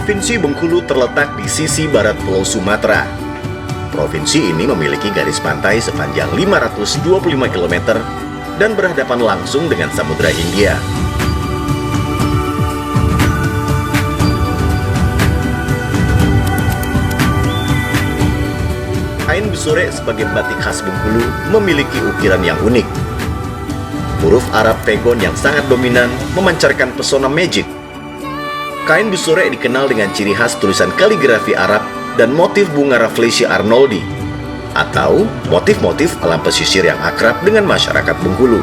Provinsi Bengkulu terletak di sisi barat Pulau Sumatera. Provinsi ini memiliki garis pantai sepanjang 525 km dan berhadapan langsung dengan Samudra Hindia. Kain Besore sebagai batik khas Bengkulu memiliki ukiran yang unik. Huruf Arab Pegon yang sangat dominan memancarkan pesona magic. Kain Besore dikenal dengan ciri khas tulisan kaligrafi Arab dan motif bunga Rafflesia arnoldi atau motif-motif alam pesisir yang akrab dengan masyarakat Bengkulu.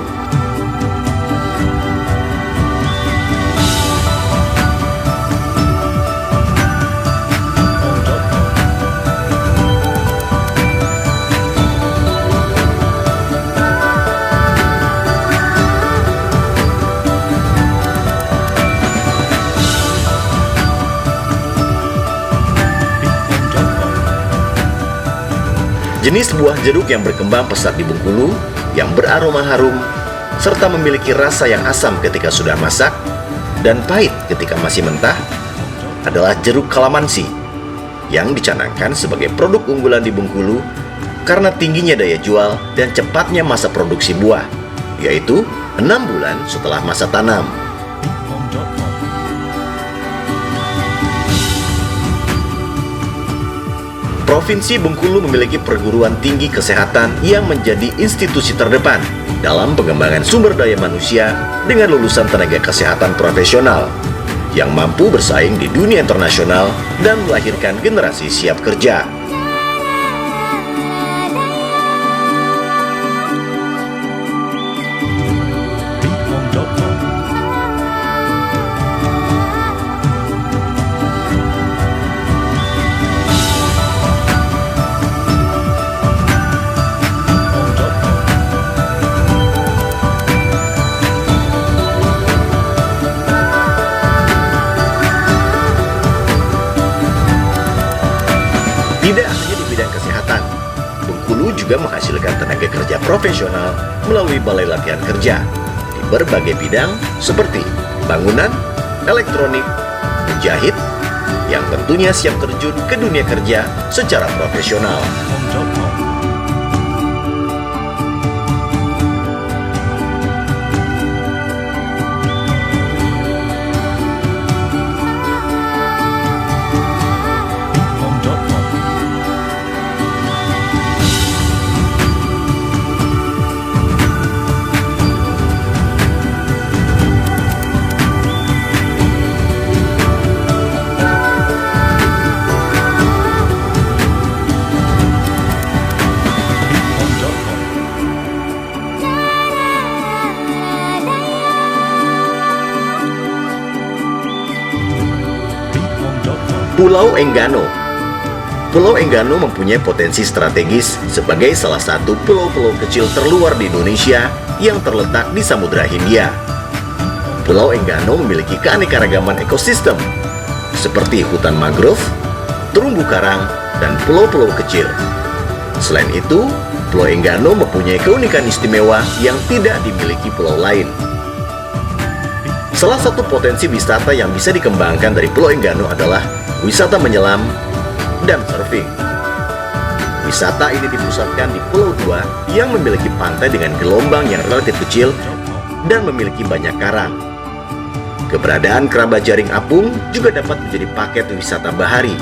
Jenis buah jeruk yang berkembang pesat di Bengkulu, yang beraroma harum, serta memiliki rasa yang asam ketika sudah masak, dan pahit ketika masih mentah, adalah jeruk kalamansi, yang dicanangkan sebagai produk unggulan di Bengkulu karena tingginya daya jual dan cepatnya masa produksi buah, yaitu 6 bulan setelah masa tanam. Provinsi Bengkulu memiliki perguruan tinggi kesehatan yang menjadi institusi terdepan dalam pengembangan sumber daya manusia dengan lulusan tenaga kesehatan profesional yang mampu bersaing di dunia internasional dan melahirkan generasi siap kerja. Tidak hanya di bidang kesehatan, Bengkulu juga menghasilkan tenaga kerja profesional melalui balai latihan kerja di berbagai bidang seperti bangunan, elektronik, menjahit, yang tentunya siap terjun ke dunia kerja secara profesional. Pulau Enggano. Pulau Enggano mempunyai potensi strategis sebagai salah satu pulau-pulau kecil terluar di Indonesia yang terletak di Samudra Hindia. Pulau Enggano memiliki keanekaragaman ekosistem seperti hutan mangrove, terumbu karang, dan pulau-pulau kecil. Selain itu, Pulau Enggano mempunyai keunikan istimewa yang tidak dimiliki pulau lain. Salah satu potensi wisata yang bisa dikembangkan dari Pulau Enggano adalah wisata menyelam dan surfing. Wisata ini dipusatkan di Pulau Dua yang memiliki pantai dengan gelombang yang relatif kecil dan memiliki banyak karang. Keberadaan kerabat jaring apung juga dapat menjadi paket wisata bahari.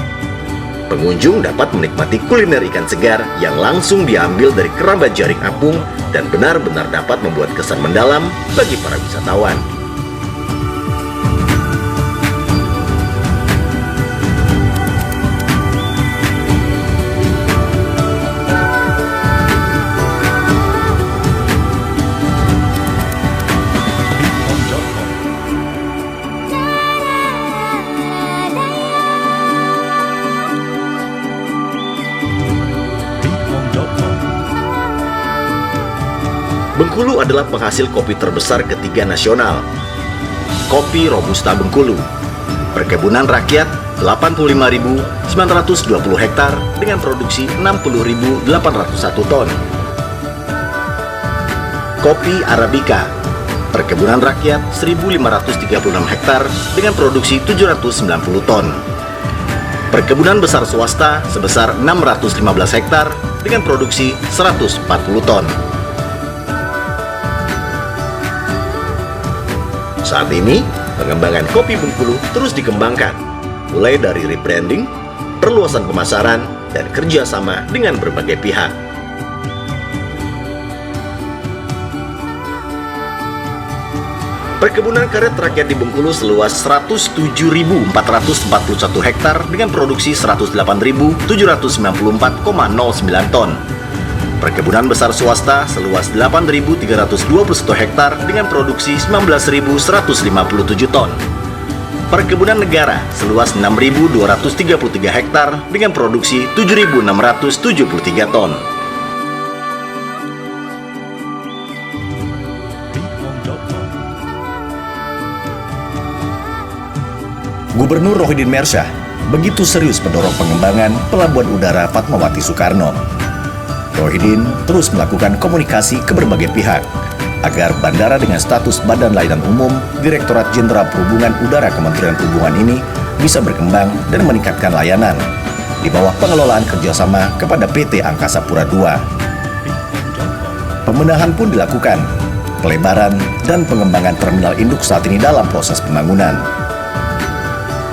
Pengunjung dapat menikmati kuliner ikan segar yang langsung diambil dari kerabat jaring apung dan benar-benar dapat membuat kesan mendalam bagi para wisatawan. Bengkulu adalah penghasil kopi terbesar ketiga nasional. Kopi Robusta Bengkulu. Perkebunan rakyat 85.920 hektar dengan produksi 60.801 ton. Kopi Arabica. Perkebunan rakyat 1.536 hektar dengan produksi 790 ton. Perkebunan besar swasta sebesar 615 hektar dengan produksi 140 ton. Saat ini, pengembangan kopi Bengkulu terus dikembangkan, mulai dari rebranding, perluasan pemasaran, dan kerjasama dengan berbagai pihak. Perkebunan karet rakyat di Bengkulu seluas 107.441 hektar dengan produksi 108.794,09 ton. Perkebunan besar swasta seluas 8.321 hektar dengan produksi 19.157 ton. Perkebunan negara seluas 6.233 hektar dengan produksi 7.673 ton. Gubernur Rohidin Mersyah begitu serius mendorong pengembangan Pelabuhan Udara Fatmawati Soekarno. Rohidin terus melakukan komunikasi ke berbagai pihak agar bandara dengan status Badan Layanan Umum Direktorat Jenderal Perhubungan Udara Kementerian Perhubungan ini bisa berkembang dan meningkatkan layanan di bawah pengelolaan kerjasama kepada PT Angkasa Pura II. Pembenahan pun dilakukan, pelebaran dan pengembangan terminal induk saat ini dalam proses pembangunan.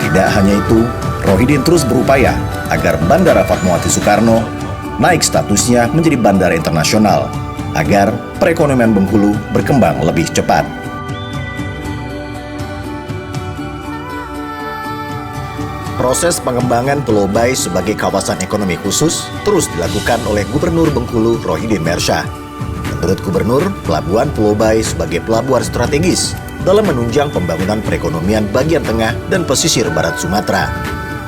Tidak hanya itu, Rohidin terus berupaya agar Bandara Fatmawati Soekarno naik statusnya menjadi bandara internasional agar perekonomian Bengkulu berkembang lebih cepat. Proses pengembangan Pulau Bayi sebagai kawasan ekonomi khusus terus dilakukan oleh Gubernur Bengkulu Rohidin Mersyah. Menurut Gubernur, Pelabuhan Pulau Bayi sebagai pelabuhan strategis dalam menunjang pembangunan perekonomian bagian tengah dan pesisir barat Sumatera.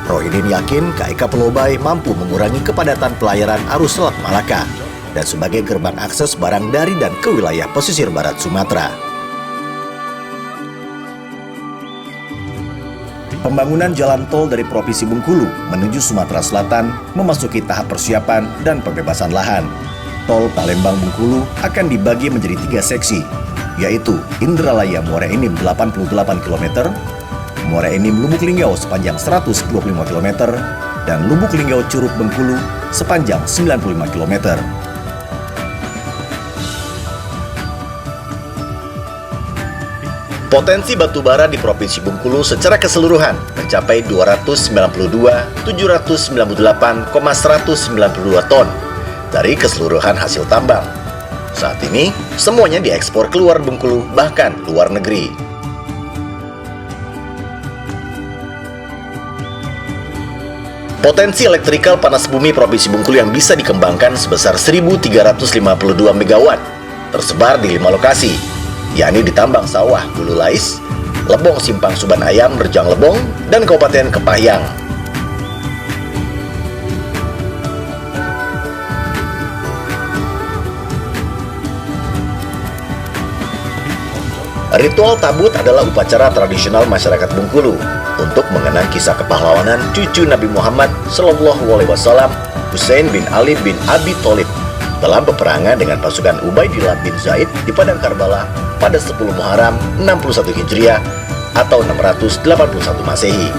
Rohidin yakin KAIK Pulau Bayi mampu mengurangi kepadatan pelayaran arus Selat Malaka dan sebagai gerbang akses barang dari dan ke wilayah pesisir barat Sumatera. Pembangunan jalan tol dari Provinsi Bengkulu menuju Sumatera Selatan memasuki tahap persiapan dan pembebasan lahan. Tol Palembang-Bengkulu akan dibagi menjadi 3 seksi, yaitu Indralaya Muara Enim 88 km, Muara Enim Lubuk Linggau sepanjang 125 km, dan Lubuk Linggau Curug Bengkulu sepanjang 95 km. Potensi batubara di Provinsi Bengkulu secara keseluruhan mencapai 292.798,192 ton dari keseluruhan hasil tambang. Saat ini, semuanya diekspor keluar Bengkulu, bahkan luar negeri. Potensi elektrikal panas bumi Provinsi Bengkulu yang bisa dikembangkan sebesar 1.352 MW, tersebar di 5 lokasi, yakni di Tambang Sawah Hulu Lais, Lebong Simpang Suban Ayam Rejang Lebong, dan Kabupaten Kepahyang. Ritual tabut adalah upacara tradisional masyarakat Bengkulu untuk mengenang kisah kepahlawanan cucu Nabi Muhammad SAW, Husain bin Ali bin Abi Thalib, dalam peperangan dengan pasukan Ubaidillah bin Zaid di Padang Karbala pada 10 Muharram 61 Hijriah atau 681 Masehi.